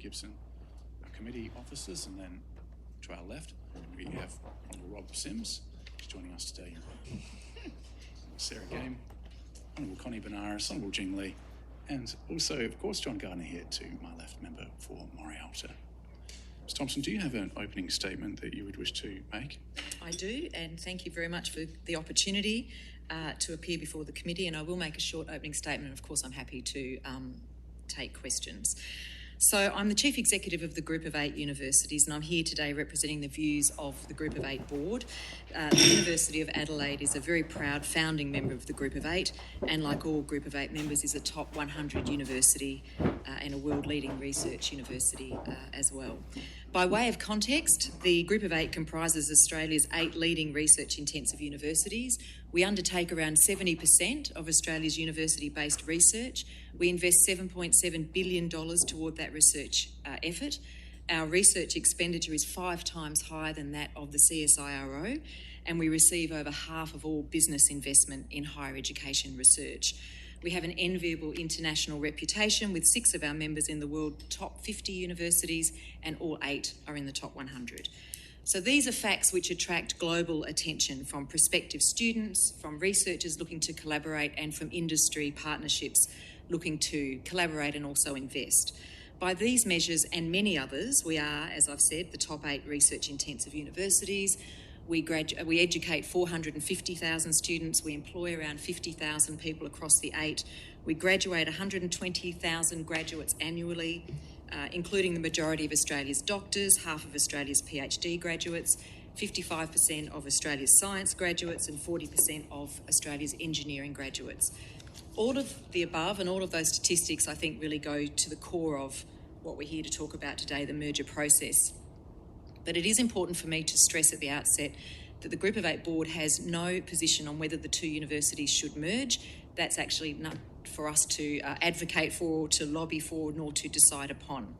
Gibson, our committee officers, and then to our left we have Honourable Rob Sims, who's joining us today, Sarah Game, Honourable Connie Benares, Honourable Jing Lee, and also, of course, John Gardner here to my left, member for Morialta. Ms Thompson, do you have an opening statement that you would wish to make? I do, and thank you very much for the opportunity to appear before the committee, and I will make a short opening statement, and of course I'm happy to take questions. So I'm the Chief Executive of the Group of 8 universities, and I'm here today representing the views of the Group of 8 board. The University of Adelaide is a very proud founding member of the Group of 8, and like all Group of 8 members is a top 100 university and a world-leading research university as well. By way of context, the Group of 8 comprises Australia's 8 leading research-intensive universities. We undertake around 70% of Australia's university-based research. We invest $7.7 billion toward that research effort. Our research expenditure is 5 times higher than that of the CSIRO, and we receive over half of all business investment in higher education research. We have an enviable international reputation, with 6 of our members in the world top 50 universities, and all 8 are in the top 100. So these are facts which attract global attention from prospective students, from researchers looking to collaborate, and from industry partnerships looking to collaborate and also invest. By these measures and many others, we are, as I've said, the top 8 research-intensive universities. We educate 450,000 students. We employ around 50,000 people across the 8. We graduate 120,000 graduates annually, including the majority of Australia's doctors, half of Australia's PhD graduates, 55% of Australia's science graduates, and 40% of Australia's engineering graduates. All of the above and all of those statistics, I think, really go to the core of what we're here to talk about today, the merger process. But it is important for me to stress at the outset that the Group of 8 board has no position on whether the 2 universities should merge. That's actually not for us to advocate for, or to lobby for, nor to decide upon.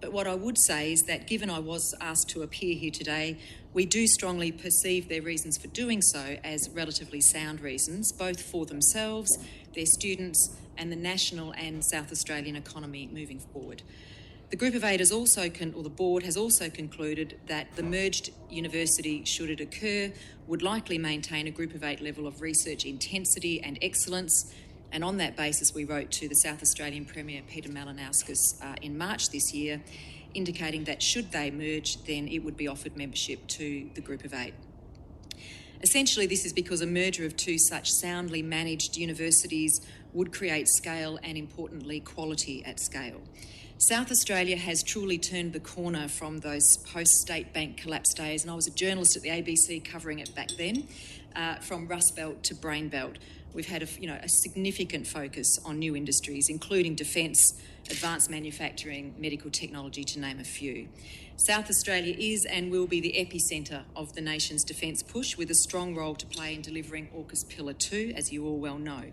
But what I would say is that, given I was asked to appear here today, we do strongly perceive their reasons for doing so as relatively sound reasons, both for themselves, their students, and the national and South Australian economy moving forward. The Group of 8 has also, the board has also concluded that the merged university, should it occur, would likely maintain a Group of 8 level of research intensity and excellence. And on that basis, we wrote to the South Australian Premier, Peter Malinauskas, in March this year, indicating that should they merge, then it would be offered membership to the Group of 8. Essentially, this is because a merger of 2 such soundly managed universities would create scale and, importantly, quality at scale. South Australia has truly turned the corner from those post-State Bank collapse days, and I was a journalist at the ABC covering it back then, from Rust Belt to Brain Belt. We've had a significant focus on new industries, including defence, advanced manufacturing, medical technology, to name a few. South Australia is and will be the epicentre of the nation's defence push, with a strong role to play in delivering AUKUS Pillar 2, as you all well know.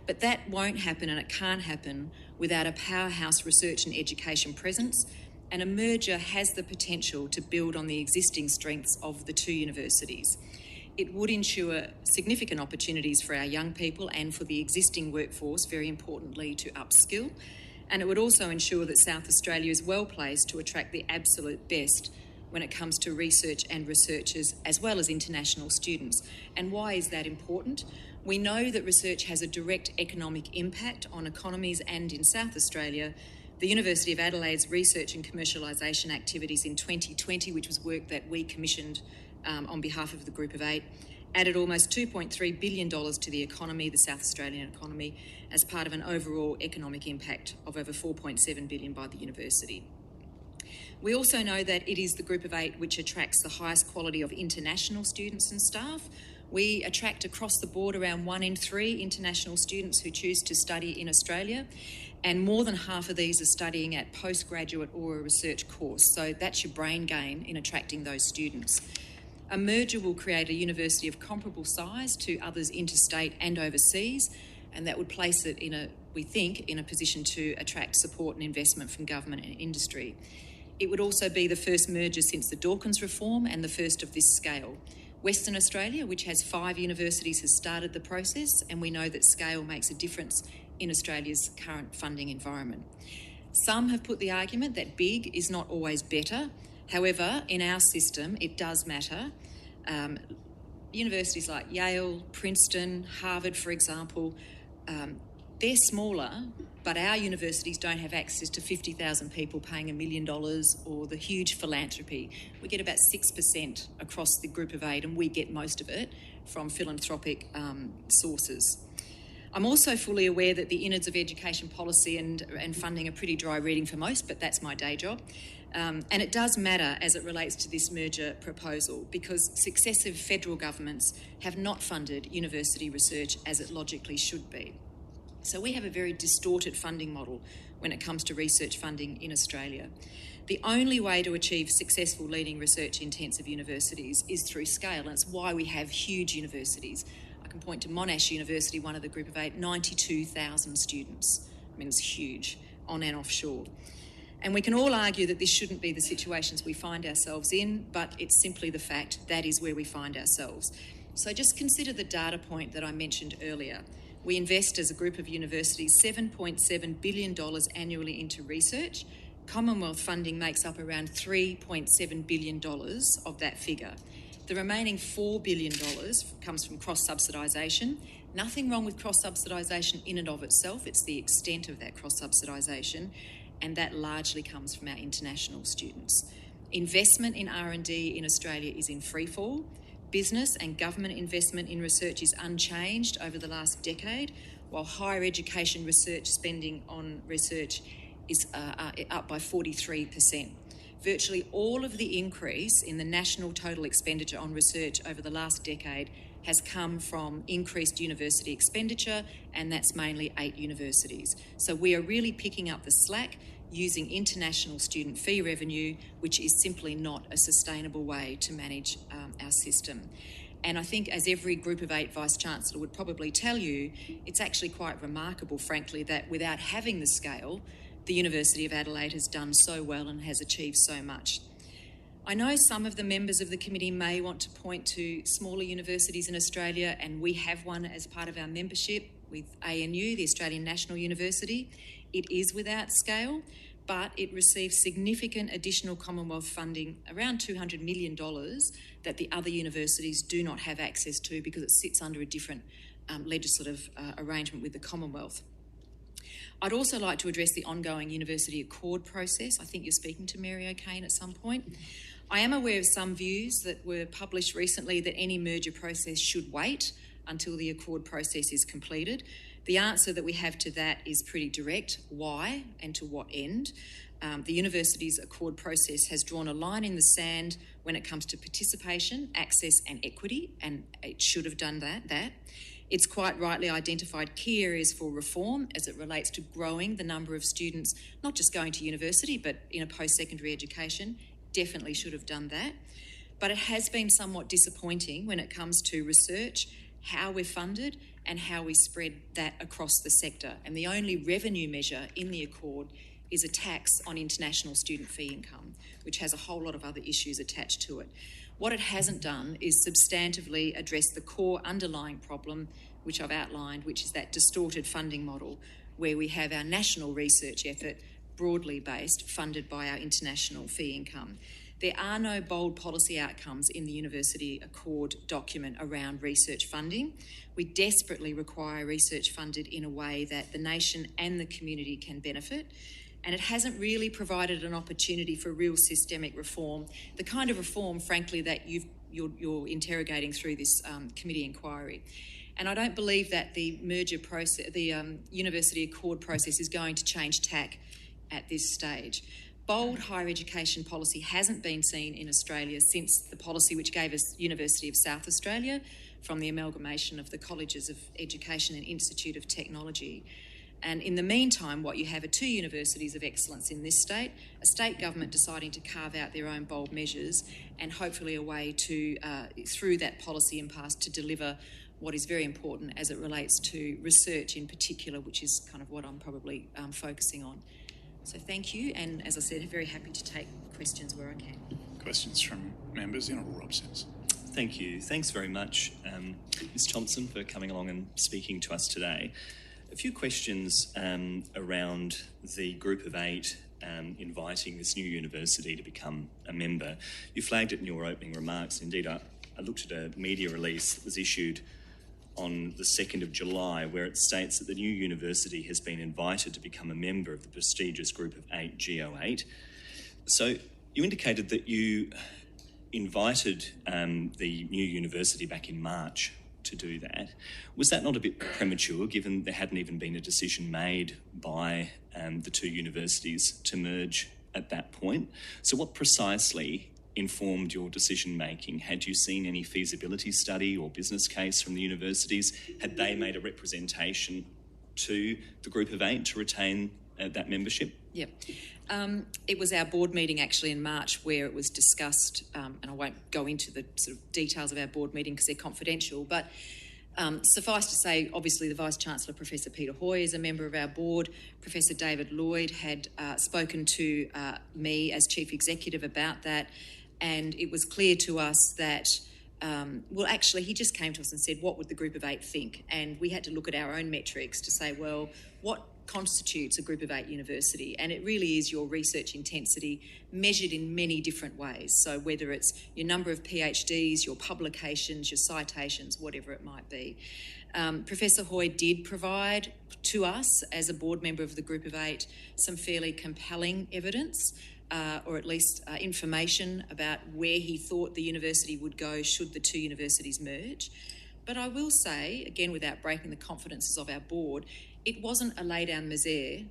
But that won't happen, and it can't happen, without a powerhouse research and education presence, and a merger has the potential to build on the existing strengths of the 2 universities. It would ensure significant opportunities for our young people and for the existing workforce, very importantly, to upskill. And it would also ensure that South Australia is well placed to attract the absolute best when it comes to research and researchers, as well as international students. And why is that important? We know that research has a direct economic impact on economies, and in South Australia, the University of Adelaide's research and commercialisation activities in 2020, which was work that we commissioned on behalf of the Group of 8, added almost $2.3 billion to the economy, the South Australian economy, as part of an overall economic impact of over $4.7 billion by the university. We also know that it is the Group of 8 which attracts the highest quality of international students and staff. We attract across the board around 1 in 3 international students who choose to study in Australia, and more than half of these are studying at postgraduate or a research course. So that's your brain gain in attracting those students. A merger will create a university of comparable size to others interstate and overseas, and that would place it we think, in a position to attract support and investment from government and industry. It would also be the first merger since the Dawkins reform, and the first of this scale. Western Australia, which has 5 universities, has started the process, and we know that scale makes a difference in Australia's current funding environment. Some have put the argument that big is not always better. However, in our system, it does matter. Universities like Yale, Princeton, Harvard, for example, they're smaller, but our universities don't have access to 50,000 people paying $1 million or the huge philanthropy. We get about 6% across the group of 8, and we get most of it from philanthropic sources. I'm also fully aware that the innards of education policy and funding are pretty dry reading for most, but that's my day job. And it does matter as it relates to this merger proposal, because successive federal governments have not funded university research as it logically should be. So we have a very distorted funding model when it comes to research funding in Australia. The only way to achieve successful leading research-intensive universities is through scale, and it's why we have huge universities. I can point to Monash University, one of the group of 8, 92,000 students. I mean, it's huge, on and offshore. And we can all argue that this shouldn't be the situations we find ourselves in, but it's simply the fact that is where we find ourselves. So just consider the data point that I mentioned earlier. We invest as a group of universities $7.7 billion annually into research. Commonwealth funding makes up around $3.7 billion of that figure. The remaining $4 billion comes from cross-subsidisation. Nothing wrong with cross-subsidisation in and of itself. It's the extent of that cross-subsidisation, and that largely comes from our international students. Investment in R&D in Australia is in free fall. Business and government investment in research is unchanged over the last decade, while higher education research spending on research is up by 43%. Virtually all of the increase in the national total expenditure on research over the last decade has come from increased university expenditure, and that's mainly 8 universities. So we are really picking up the slack using international student fee revenue, which is simply not a sustainable way to manage our system. And I think, as every group of 8 Vice-Chancellor would probably tell you, it's actually quite remarkable, frankly, that without having the scale, the University of Adelaide has done so well and has achieved so much. I know some of the members of the committee may want to point to smaller universities in Australia, and we have one as part of our membership with ANU, the Australian National University. It is without scale, but it receives significant additional Commonwealth funding, around $200 million, that the other universities do not have access to because it sits under a different legislative arrangement with the Commonwealth. I'd also like to address the ongoing University Accord process. I think you're speaking to Mary O'Kane at some point. I am aware of some views that were published recently that any merger process should wait until the Accord process is completed. The answer that we have to that is pretty direct. Why and to what end? The university's Accord process has drawn a line in the sand when it comes to participation, access and equity, and it should have done that. It's quite rightly identified key areas for reform as it relates to growing the number of students, not just going to university, but in a post-secondary education. Definitely should have done that. But it has been somewhat disappointing when it comes to research, how we're funded and how we spread that across the sector. And the only revenue measure in the Accord is a tax on international student fee income, which has a whole lot of other issues attached to it. What it hasn't done is substantively address the core underlying problem, which I've outlined, which is that distorted funding model where we have our national research effort broadly based, funded by our international fee income. There are no bold policy outcomes in the University Accord document around research funding. We desperately require research funded in a way that the nation and the community can benefit. And it hasn't really provided an opportunity for real systemic reform, the kind of reform, frankly, that you're interrogating through this committee inquiry. And I don't believe that the merger process, the University Accord process, is going to change tack at this stage. Bold higher education policy hasn't been seen in Australia since the policy which gave us University of South Australia from the amalgamation of the Colleges of Education and Institute of Technology. And in the meantime, what you have are 2 universities of excellence in this state, a state government deciding to carve out their own bold measures, and hopefully a way to, through that policy impasse, to deliver what is very important as it relates to research in particular, which is kind of what I'm probably focusing on. So thank you, and as I said, very happy to take questions where I can. Questions from members. The Honourable Rob Sims. Thank you. Thanks very much, Ms Thomson, for coming along and speaking to us today. A few questions around the Group of Eight inviting this new university to become a member. You flagged it in your opening remarks. Indeed, I looked at a media release that was issued on the 2nd of July, where it states that the new university has been invited to become a member of the prestigious Group of Eight, GO8. So you indicated that you invited the new university back in March to do that. Was that not a bit premature, given there hadn't even been a decision made by the two universities to merge at that point? So what precisely informed your decision-making? Had you seen any feasibility study or business case from the universities? Had they made a representation to the Group of Eight to retain that membership? Yep. It was our board meeting actually in March where it was discussed, and I won't go into the sort of details of our board meeting because they're confidential, but suffice to say, obviously the Vice-Chancellor, Professor Peter Hoy, is a member of our board. Professor David Lloyd had spoken to me as Chief Executive about that, and it was clear to us that, well, actually, he just came to us and said, what would the Group of Eight think? And we had to look at our own metrics to say, well, what constitutes a Group of Eight university? And it really is your research intensity measured in many different ways. So whether it's your number of PhDs, your publications, your citations, whatever it might be. Professor Hoy did provide to us, as a board member of the Group of Eight, some fairly compelling evidence, or at least information about where he thought the university would go should the two universities merge. But I will say, again, without breaking the confidences of our board, it wasn't a lay down misere.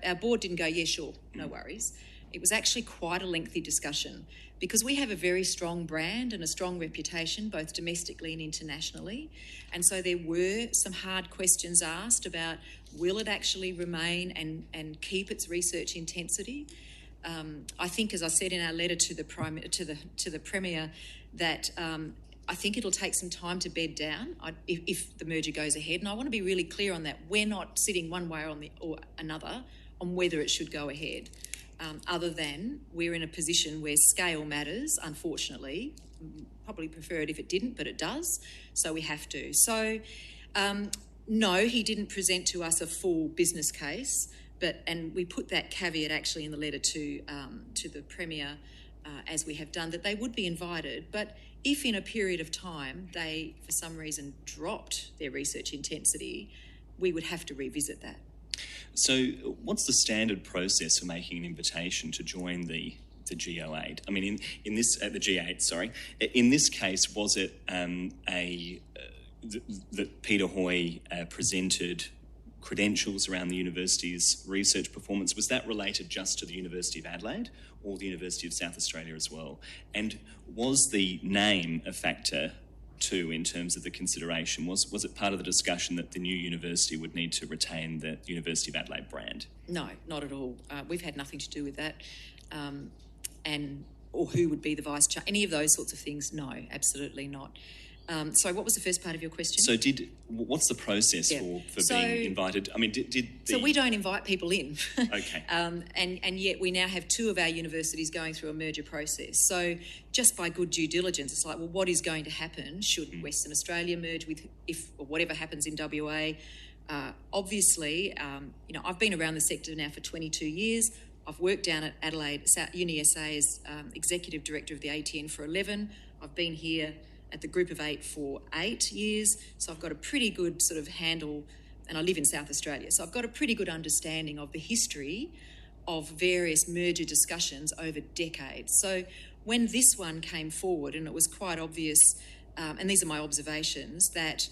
Our board didn't go, yeah, sure, no worries. It was actually quite a lengthy discussion because we have a very strong brand and a strong reputation, both domestically and internationally. And so there were some hard questions asked about, will it actually remain and keep its research intensity? I think, as I said in our letter to the Premier, that I think it'll take some time to bed down if the merger goes ahead. And I want to be really clear on that. We're not sitting one way or another on whether it should go ahead, other than we're in a position where scale matters, unfortunately. Probably prefer it if it didn't, but it does. So we have to. So, no, he didn't present to us a full business case, and we put that caveat actually in the letter to the Premier, as we have done, that they would be invited. But if in a period of time they, for some reason, dropped their research intensity, we would have to revisit that. So what's the standard process for making an invitation to join the GO8? I mean, in this the G8, sorry. In this case, was it that Peter Hoy presented credentials around the university's research performance? Was that related just to the University of Adelaide or the University of South Australia as well? And was the name a factor too in terms of the consideration? Was it part of the discussion that the new university would need to retain the University of Adelaide brand? No, not at all. We've had nothing to do with that. Or who would be the vice-chancellor, any of those sorts of things? No, absolutely not. Sorry, what was the first part of your question? So what's the process for being invited? I mean, So we don't invite people in. Okay. And yet we now have two of our universities going through a merger process. So just by good due diligence, it's like, well, what is going to happen should Western Australia merge with, or whatever happens in WA? Obviously, I've been around the sector now for 22 years. I've worked down at Adelaide Uni SA as Executive Director of the ATN for 11. I've been here at the Group of Eight for 8 years. So I've got a pretty good sort of handle, and I live in South Australia. So I've got a pretty good understanding of the history of various merger discussions over decades. So when this one came forward, and it was quite obvious, and these are my observations, that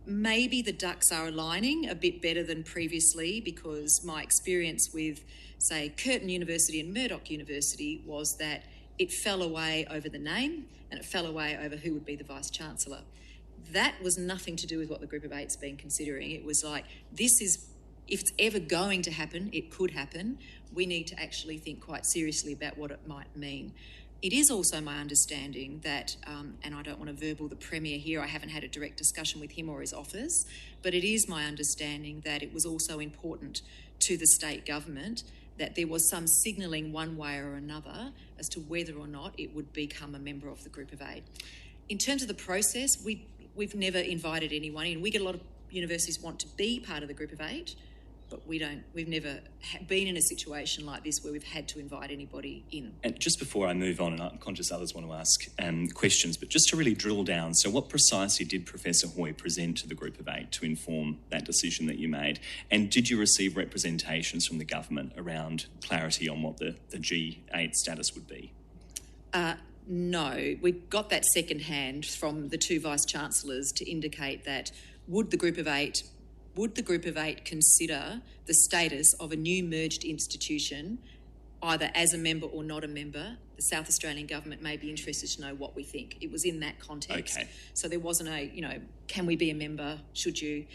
maybe the ducks are aligning a bit better than previously, because my experience with, say, Curtin University and Murdoch University was that it fell away over the name and it fell away over who would be the Vice-Chancellor. That was nothing to do with what the Group of Eight's been considering. It was like, this is, if it's ever going to happen, it could happen. We need to actually think quite seriously about what it might mean. It is also my understanding that, and I don't want to verbal the Premier here, I haven't had a direct discussion with him or his office, but it is my understanding that it was also important to the state government that there was some signalling one way or another as to whether or not it would become a member of the Group of Eight. In terms of the process, we've never invited anyone in. We get a lot of universities want to be part of the group of 8, but we've never been in a situation like this where we've had to invite anybody in. And just before I move on, and I'm conscious others want to ask questions, but just to really drill down, so what precisely did Professor Hoy present to the group of 8 to inform that decision that you made? And did you receive representations from the government around clarity on what the G8 status would be? No, we got that second hand from the 2 Vice-Chancellors to indicate that would the group of 8 consider the status of a new merged institution, either as a member or not a member? The South Australian Government may be interested to know what we think. It was in that context. Okay. So there wasn't can we be a member? Should you?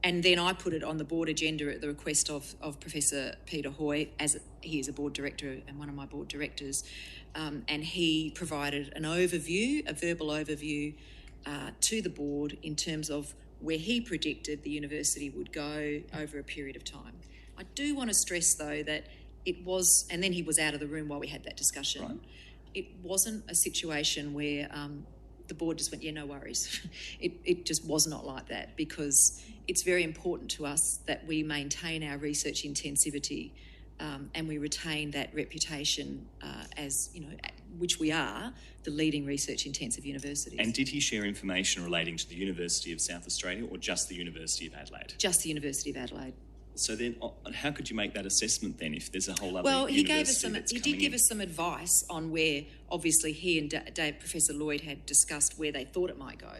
And then I put it on the board agenda at the request of Professor Peter Hoy, as he is a board director and one of my board directors, and he provided an overview, a verbal overview to the board in terms of where he predicted the university would go over a period of time. I do want to stress, though, that it was, and then he was out of the room while we had that discussion. Right. It wasn't a situation where the board just went, yeah, no worries. It just was not like that, because it's very important to us that we maintain our research intensivity and we retain that reputation as, which we are, the leading research-intensive universities. And did he share information relating to the University of South Australia or just the University of Adelaide? Just the University of Adelaide. So then, how could you make that assessment then if there's a whole other Well, he university did give us some advice on where, obviously, he and Professor Lloyd had discussed where they thought it might go.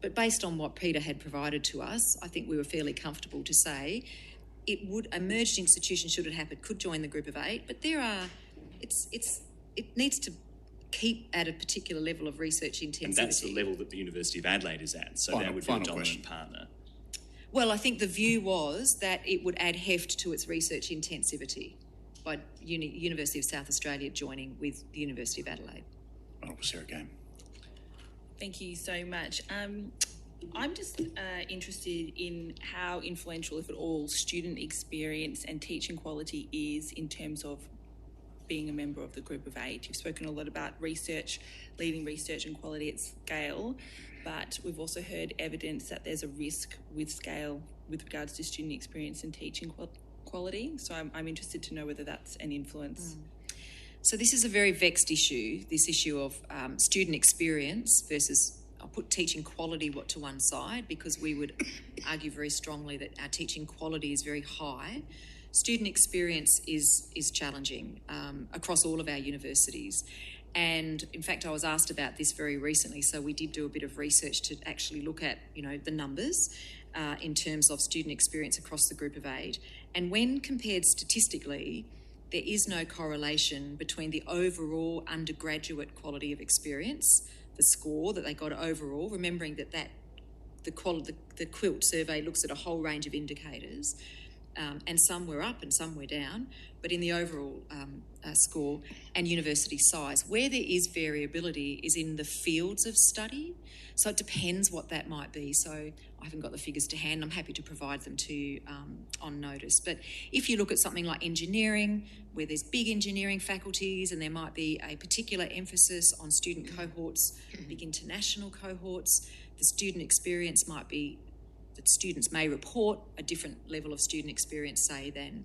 But based on what Peter had provided to us, I think we were fairly comfortable to say a merged institution, should it happen, could join the group of 8. But it needs to keep at a particular level of research intensity. And that's the level that the University of Adelaide is at. So that would be a dominant partner. Well, I think the view was that it would add heft to its research intensivity by University of South Australia joining with the University of Adelaide. Honourable Sarah Game. Thank you so much. I'm just interested in how influential, if at all, student experience and teaching quality is in terms of being a member of the group of 8. You've spoken a lot about research, leading research and quality at scale, but we've also heard evidence that there's a risk with scale with regards to student experience and teaching quality. So I'm interested to know whether that's an influence. So this is a very vexed issue, this issue of student experience versus, I'll put teaching quality to one side, because we would argue very strongly that our teaching quality is very high. Student experience is challenging across all of our universities. And in fact, I was asked about this very recently, so we did do a bit of research to actually look at, the numbers in terms of student experience across the group of 8. And when compared statistically, there is no correlation between the overall undergraduate quality of experience, the score that they got overall, remembering that the QUILT survey looks at a whole range of indicators, and some were up and some were down, but in the overall score and university size. Where there is variability is in the fields of study, so it depends what that might be. So I haven't got the figures to hand. I'm happy to provide them to you on notice. But if you look at something like engineering, where there's big engineering faculties and there might be a particular emphasis on student cohorts, big international cohorts, the student experience might be that students may report a different level of student experience, say, than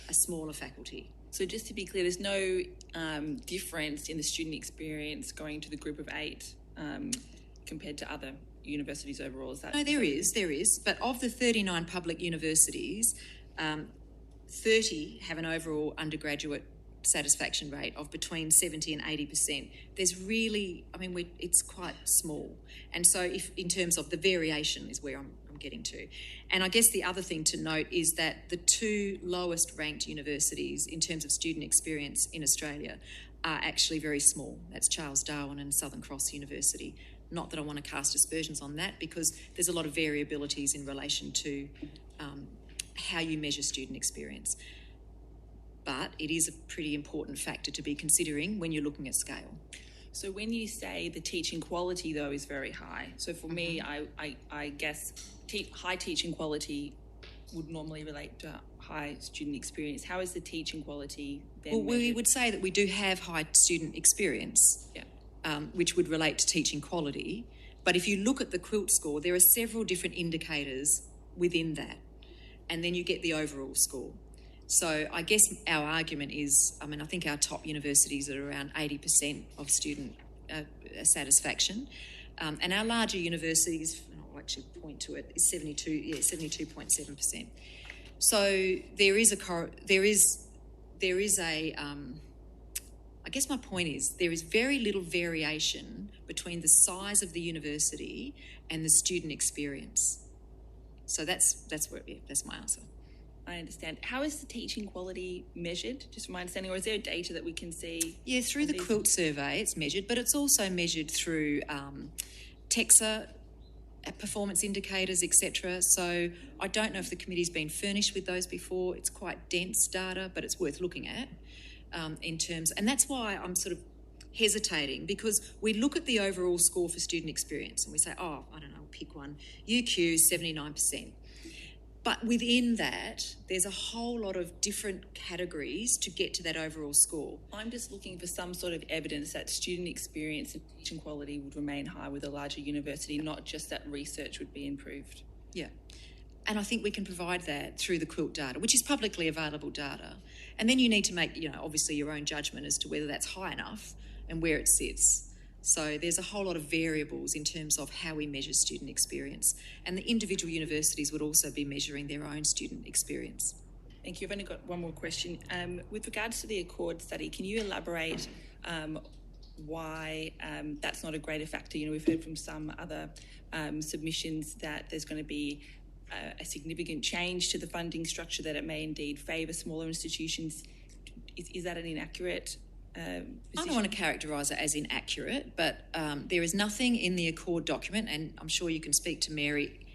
a smaller faculty. So just to be clear, there's no difference in the student experience going to the group of 8 compared to other universities overall? Is that? No, there is. But of the 39 public universities, 30 have an overall undergraduate satisfaction rate of between 70 and 80%. There's really, it's quite small. And so if in terms of the variation is where I'm getting to. And I guess the other thing to note is that the 2 lowest ranked universities in terms of student experience in Australia are actually very small. That's Charles Darwin and Southern Cross University. Not that I want to cast aspersions on that, because there's a lot of variabilities in relation to how you measure student experience. But it is a pretty important factor to be considering when you're looking at scale. So when you say the teaching quality, though, is very high, so for me, I guess high teaching quality would normally relate to high student experience. How is the teaching quality then Well, we measured? would say that we do have high student experience, which would relate to teaching quality. But if you look at the quilt score, there are several different indicators within that, and then you get the overall score. So I guess our argument is, I think our top universities are around 80% of student satisfaction, and our larger universities, I'll actually point to it, is 72.7%. So there is a I guess my point is there is very little variation between the size of the university and the student experience. So that's my answer. I understand. How is the teaching quality measured, just from my understanding, or is there data that we can see? Yeah, through the Quilt survey it's measured, but it's also measured through TEXA performance indicators, etc. So I don't know if the committee's been furnished with those before. It's quite dense data, but it's worth looking at in terms, and that's why I'm sort of hesitating, because we look at the overall score for student experience and we say, oh, I don't know, pick one, UQ 79%. But within that, there's a whole lot of different categories to get to that overall score. I'm just looking for some sort of evidence that student experience and teaching quality would remain high with a larger university, not just that research would be improved. Yeah. And I think we can provide that through the Quilt data, which is publicly available data. And then you need to make, obviously your own judgment as to whether that's high enough and where it sits. So there's a whole lot of variables in terms of how we measure student experience. And the individual universities would also be measuring their own student experience. Thank you. I've only got one more question. With regards to the Accord study, can you elaborate why that's not a greater factor? We've heard from some other submissions that there's going to be a significant change to the funding structure, that it may indeed favour smaller institutions. Is that an inaccurate position? I don't want to characterise it as inaccurate, but there is nothing in the Accord document, and I'm sure you can speak to Mary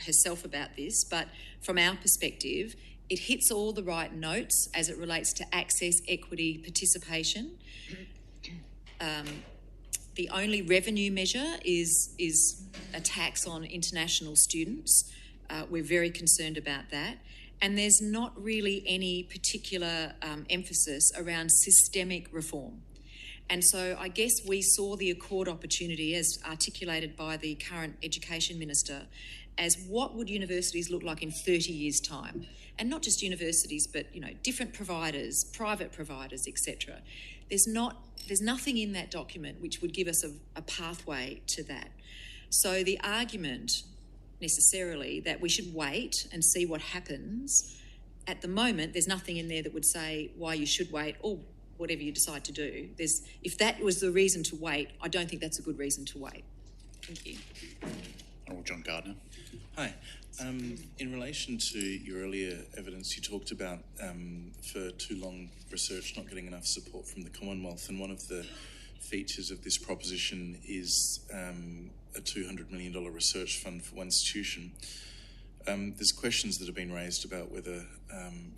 herself about this, but from our perspective, it hits all the right notes as it relates to access, equity, participation. The only revenue measure is a tax on international students. We're very concerned about that. And there's not really any particular emphasis around systemic reform. And so I guess we saw the Accord opportunity, as articulated by the current Education Minister, as what would universities look like in 30 years' time? And not just universities, but different providers, private providers, etc. There's nothing in that document which would give us a pathway to that. So the argument necessarily that we should wait and see what happens, at the moment there's nothing in there that would say why you should wait or whatever you decide to do. If that was the reason to wait, I don't think that's a good reason to wait. Thank you. Honourable John Gardner. Hi. In relation to your earlier evidence, you talked about for too long research not getting enough support from the Commonwealth, and one of the features of this proposition is a $200 million research fund for one institution. There's questions that have been raised about whether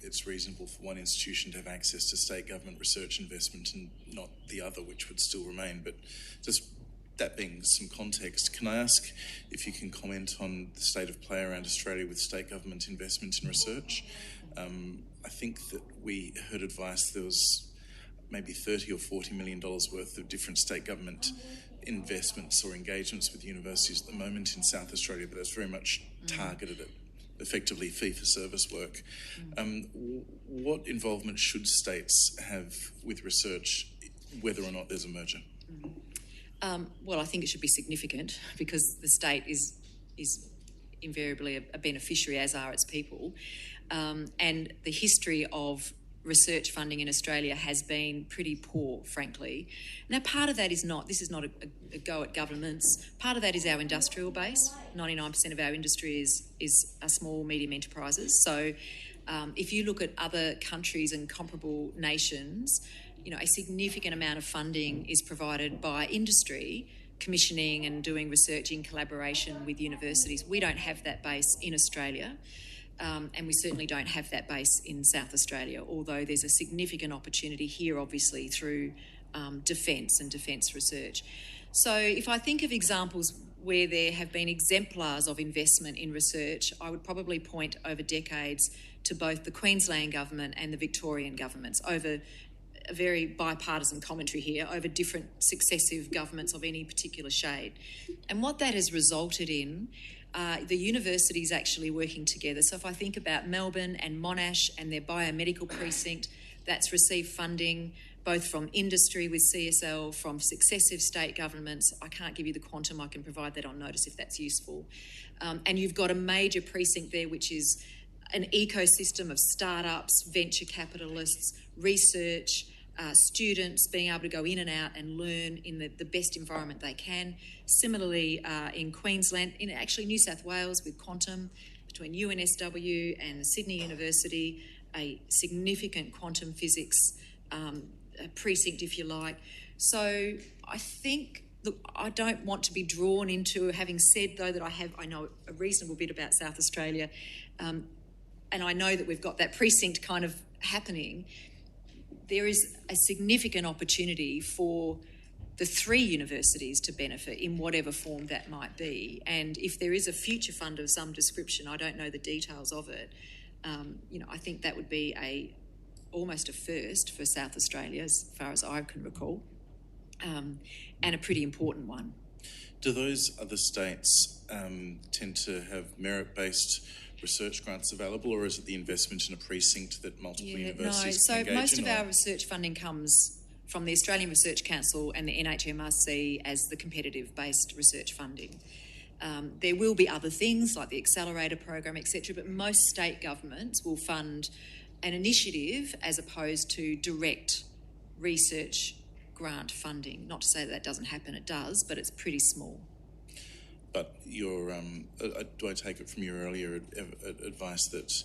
it's reasonable for one institution to have access to state government research investment and not the other, which would still remain. But just that being some context, can I ask if you can comment on the state of play around Australia with state government investment in research? I think that we heard advice there was maybe $30 or $40 million worth of different state government investments or engagements with universities at the moment in South Australia, but that's very much targeted at effectively fee-for-service work. What involvement should states have with research, whether or not there's a merger? Well, I think it should be significant, because the state is invariably a beneficiary, as are its people. And the history of research funding in Australia has been pretty poor, frankly. Now, part of that is this is not a go at governments. Part of that is our industrial base. 99% of our industry is small, medium enterprises. So if you look at other countries and comparable nations, a significant amount of funding is provided by industry, commissioning and doing research in collaboration with universities. We don't have that base in Australia. And we certainly don't have that base in South Australia, although there's a significant opportunity here, obviously, through defence and defence research. So if I think of examples where there have been exemplars of investment in research, I would probably point over decades to both the Queensland government and the Victorian governments over a very bipartisan commentary here over different successive governments of any particular shade. And what that has resulted in, the universities actually working together. So if I think about Melbourne and Monash and their biomedical precinct, that's received funding both from industry with CSL, from successive state governments. I can't give you the quantum, I can provide that on notice if that's useful. And you've got a major precinct there which is an ecosystem of startups, venture capitalists, research, students being able to go in and out and learn in the best environment they can. Similarly, in Queensland, in actually New South Wales with Quantum, between UNSW and Sydney University, a significant quantum physics precinct, if you like. So I think, look, I don't want to be drawn into, having said, though, that I know a reasonable bit about South Australia, and I know that we've got that precinct kind of happening. There is a significant opportunity for the three universities to benefit in whatever form that might be. And if there is a future fund of some description, I don't know the details of it, I think that would be almost a first for South Australia, as far as I can recall, and a pretty important one. Do those other states tend to have merit-based research grants available, or is it the investment in a precinct that multiple universities can engage in? So most of our research funding comes from the Australian Research Council and the NHMRC as the competitive-based research funding. There will be other things like the accelerator program, etc., but most state governments will fund an initiative as opposed to direct research grant funding. Not to say that doesn't happen, it does, but it's pretty small. But do I take it from your earlier advice that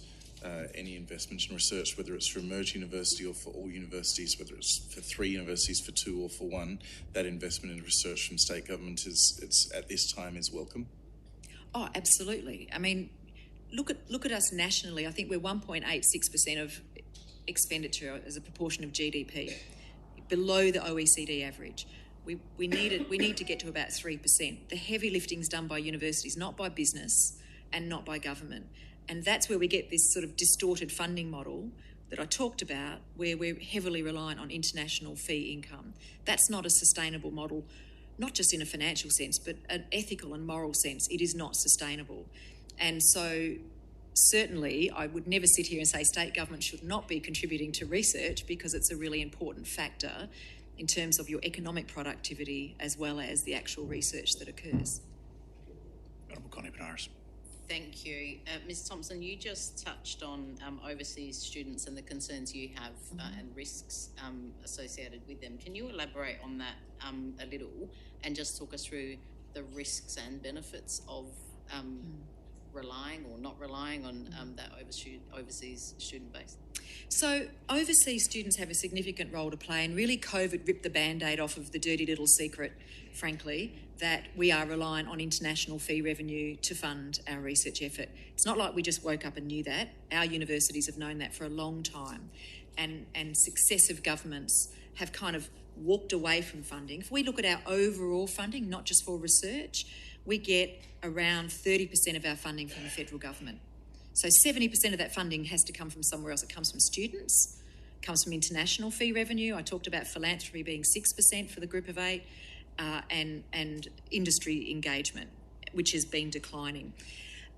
any investment in research, whether it's for a merged university or for all universities, whether it's for 3 universities, for 2 or for 1, that investment in research from state government it's at this time is welcome? Oh, absolutely. I mean, look at us nationally. I think we're 1.86% of expenditure as a proportion of GDP, below the OECD average. We need to get to about 3%. The heavy lifting's done by universities, not by business and not by government. And that's where we get this sort of distorted funding model that I talked about, where we're heavily reliant on international fee income. That's not a sustainable model, not just in a financial sense, but an ethical and moral sense. It is not sustainable. And so certainly I would never sit here and say state government should not be contributing to research, because it's a really important factor in terms of your economic productivity as well as the actual research that occurs. Honourable Connie Benares. Thank you. Ms Thomson, you just touched on overseas students and the concerns you have and risks associated with them. Can you elaborate on that a little and just talk us through the risks and benefits of relying or not relying on that overseas student base? So overseas students have a significant role to play, and really COVID ripped the Band-Aid off of the dirty little secret, frankly, that we are reliant on international fee revenue to fund our research effort. It's not like we just woke up and knew that. Our universities have known that for a long time, and successive governments have kind of walked away from funding. If we look at our overall funding, not just for research, we get around 30% of our funding from the federal government. So 70% of that funding has to come from somewhere else. It comes from students, it comes from international fee revenue. I talked about philanthropy being 6% for the Group of 8, and industry engagement, which has been declining.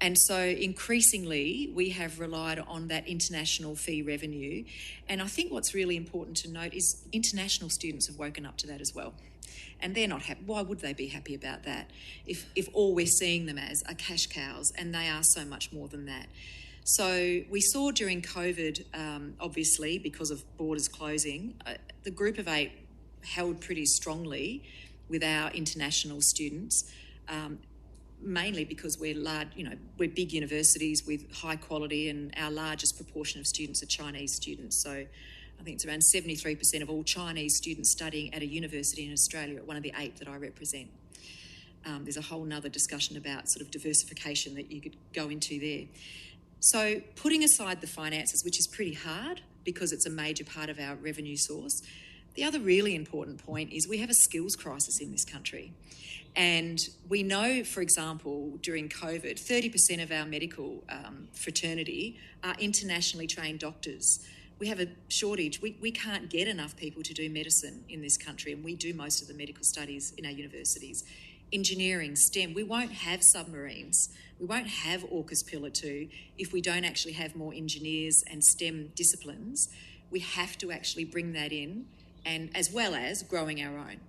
And so increasingly we have relied on that international fee revenue. And I think what's really important to note is international students have woken up to that as well. And they're not happy. Why would they be happy about that if all we're seeing them as are cash cows, and they are so much more than that? So we saw during COVID, obviously, because of borders closing, the Group of 8 held pretty strongly with our international students, mainly because we're large, we're big universities with high quality, and our largest proportion of students are Chinese students. So I think it's around 73% of all Chinese students studying at a university in Australia, one of the 8 that I represent. There's a whole nother discussion about sort of diversification that you could go into there. So putting aside the finances, which is pretty hard because it's a major part of our revenue source, the other really important point is we have a skills crisis in this country. And we know, for example, during COVID, 30% of our medical fraternity are internationally trained doctors. we have a shortage. We can't get enough people to do medicine in this country, and we do most of the medical studies in our universities. Engineering, STEM, we won't have submarines. We won't have AUKUS Pillar 2 if we don't actually have more engineers and STEM disciplines. We have to actually bring that in, and as well as growing our own.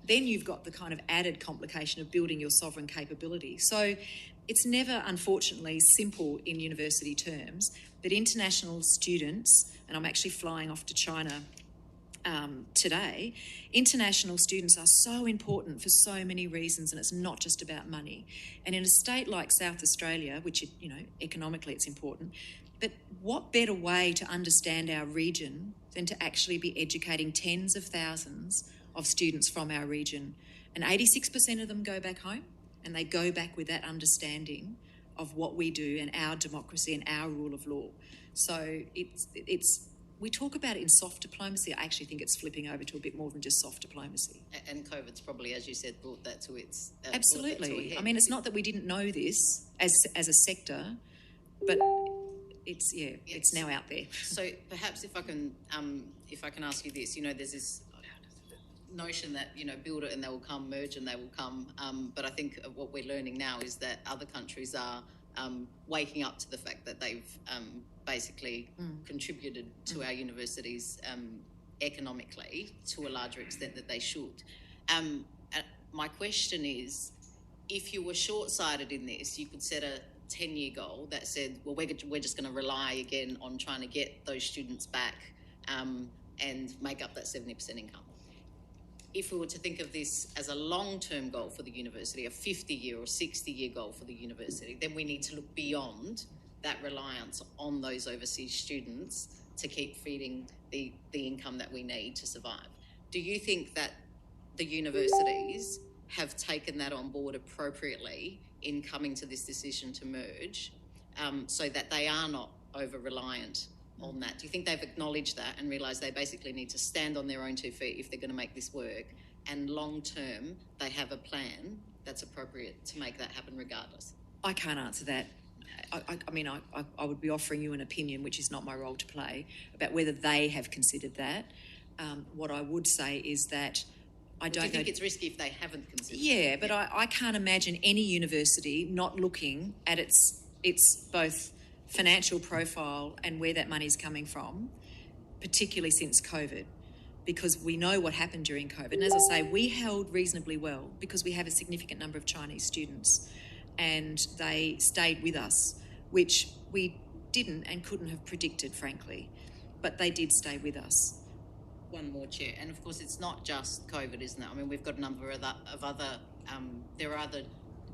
Then you've got the kind of added complication of building your sovereign capability. So it's never, unfortunately, simple in university terms, but international students, and I'm actually flying off to China today, international students are so important for so many reasons, and it's not just about money. And in a state like South Australia, which, economically it's important, but what better way to understand our region than to actually be educating tens of thousands of students from our region? And 86% of them go back home, and they go back with that understanding of what we do and our democracy and our rule of law. So it's we talk about it in soft diplomacy. I actually think it's flipping over to a bit more than just soft diplomacy. And COVID's probably, as you said, brought that to its... Absolutely. I mean, it's not that we didn't know this as a sector, but it's now out there. So perhaps if I can ask you this, there's this notion that, build it and they will come, merge and they will come. But I think what we're learning now is that other countries are waking up to the fact that they've basically contributed to our universities economically to a larger extent that they should. My question is, if you were short-sighted in this, you could set a 10-year goal that said, well, we're just going to rely again on trying to get those students back and make up that 70% income. If we were to think of this as a long-term goal for the university, a 50-year or 60-year goal for the university, then we need to look beyond that reliance on those overseas students to keep feeding the income that we need to survive. Do you think that the universities have taken that on board appropriately in coming to this decision to merge so that they are not over-reliant on that? Do you think they've acknowledged that and realised they basically need to stand on their own 2 feet if they're going to make this work, and long-term they have a plan that's appropriate to make that happen regardless? I can't answer that. I would be offering you an opinion, which is not my role to play, about whether they have considered that. What I would say is that I don't know... Do you think it's risky if they haven't considered it? Yeah, but I can't imagine any university not looking at its both financial profile and where that money's coming from, particularly since COVID, because we know what happened during COVID. And as I say, we held reasonably well because we have a significant number of Chinese students, and they stayed with us, which we didn't and couldn't have predicted, frankly, but they did stay with us. One more, Chair, and of course it's not just COVID, isn't it? I mean, we've got a number of other there are other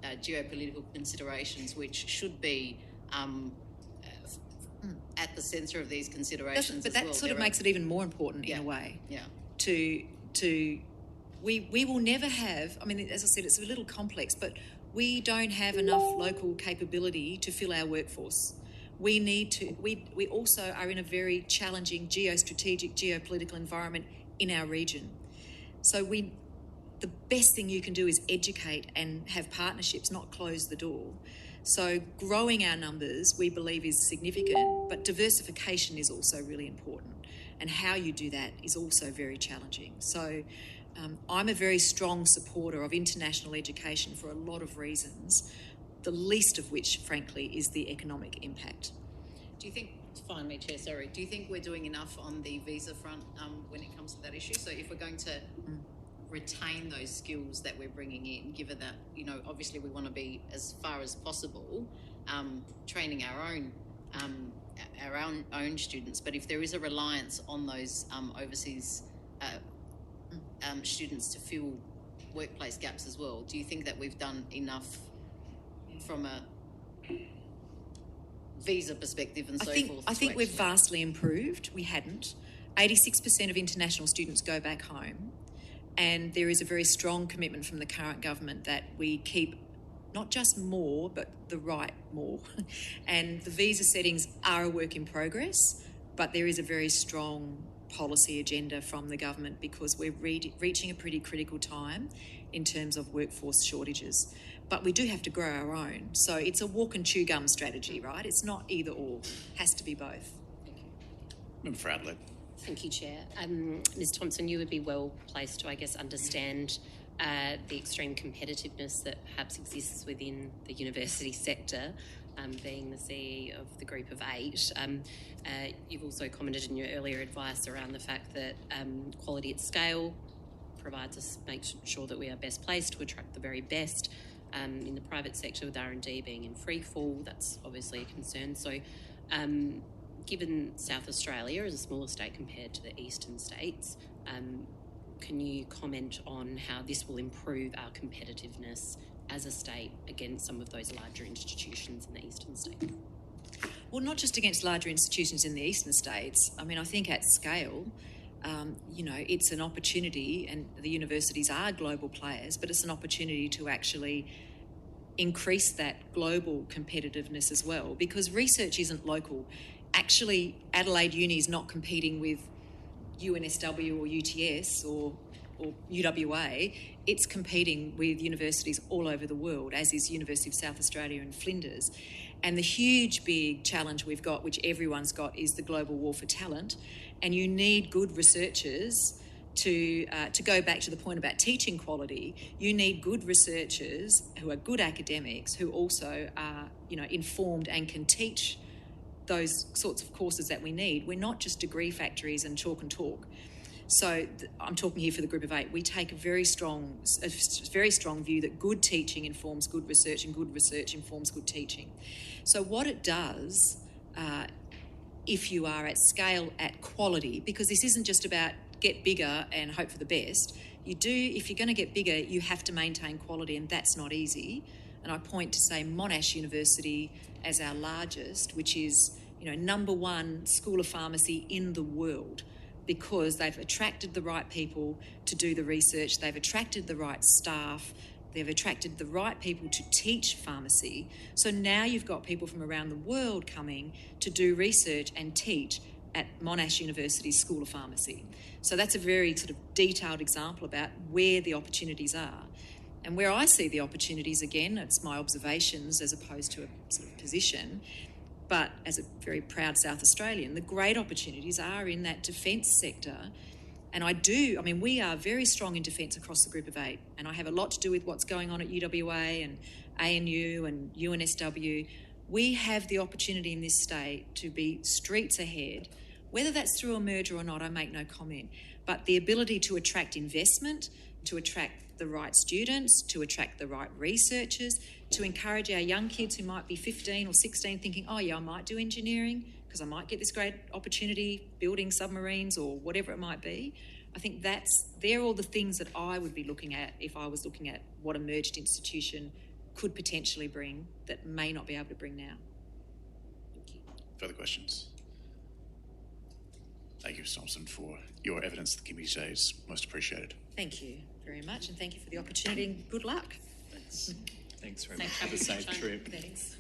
geopolitical considerations which should be at the centre of these considerations. But that sort of makes it even more important in a way. Yeah. We will never have, I mean, as I said, it's a little complex, but we don't have enough local capability to fill our workforce. We need to, we also are in a very challenging geostrategic, geopolitical environment in our region. So the best thing you can do is educate and have partnerships, not close the door. So growing our numbers, we believe, is significant, but diversification is also really important. And how you do that is also very challenging. So I'm a very strong supporter of international education for a lot of reasons, the least of which, frankly, is the economic impact. Do you think, finally, Chair, sorry, do you think we're doing enough on the visa front when it comes to that issue? So if we're going to retain those skills that we're bringing in, given that, obviously we want to be, as far as possible, training our own students, but if there is a reliance on those overseas students to fill workplace gaps as well, do you think that we've done enough from a visa perspective and so forth? I think we've vastly improved. We hadn't. 86% of international students go back home, and there is a very strong commitment from the current government that we keep not just more, but the right more. And the visa settings are a work in progress, but there is a very strong policy agenda from the government because we're reaching a pretty critical time in terms of workforce shortages. But we do have to grow our own. So it's a walk and chew gum strategy, right? It's not either or. It has to be both. Thank you. Member for Adelaide. Thank you, Chair. Ms Thomson, you would be well placed to, I guess, understand the extreme competitiveness that perhaps exists within the university sector, being the CEO of the Group of Eight. You've also commented in your earlier advice around the fact that quality at scale provides us, makes sure that we are best placed to attract the very best. In the private sector, with R&D being in free fall, that's obviously a concern. So, given South Australia is a smaller state compared to the eastern states, can you comment on how this will improve our competitiveness as a state against some of those larger institutions in the eastern states? Well, not just against larger institutions in the eastern states. I mean, I think at scale, it's an opportunity, and the universities are global players, but it's an opportunity to actually increase that global competitiveness as well, because research isn't local. Actually, Adelaide Uni is not competing with UNSW or UTS or UWA. It's competing with universities all over the world, as is University of South Australia in Flinders. And the huge, big challenge we've got, which everyone's got, is the global war for talent. And you need good researchers to go back to the point about teaching quality. You need good researchers who are good academics, who also are, informed and can teach those sorts of courses that we need. We're not just degree factories and chalk and talk. So I'm talking here for the Group of Eight. We take a very strong view that good teaching informs good research and good research informs good teaching. So what it does, if you are at scale, at quality, because this isn't just about get bigger and hope for the best. If you're going to get bigger, you have to maintain quality, and that's not easy. And I point to, say, Monash University as our largest, which is, number one school of pharmacy in the world, because they've attracted the right people to do the research, they've attracted the right staff, they've attracted the right people to teach pharmacy. So now you've got people from around the world coming to do research and teach at Monash University's School of Pharmacy. So that's a very sort of detailed example about where the opportunities are. And where I see the opportunities, again, it's my observations as opposed to a sort of position, but as a very proud South Australian, the great opportunities are in that defence sector. And we are very strong in defence across the Group of Eight, and I have a lot to do with what's going on at UWA and ANU and UNSW. We have the opportunity in this state to be streets ahead. Whether that's through a merger or not, I make no comment. But the ability to attract investment, to attract the right students, to attract the right researchers, to encourage our young kids who might be 15 or 16 thinking, oh yeah, I might do engineering because I might get this great opportunity building submarines or whatever it might be. I think they're all the things that I would be looking at if I was looking at what a merged institution could potentially bring that may not be able to bring now. Thank you. Further questions? Thank you, Ms Thomson, for your evidence. The committee today is most appreciated. Thank you very much, and thank you for the opportunity, and good luck. Thanks very Thanks much for the for safe having me, trip. Thanks.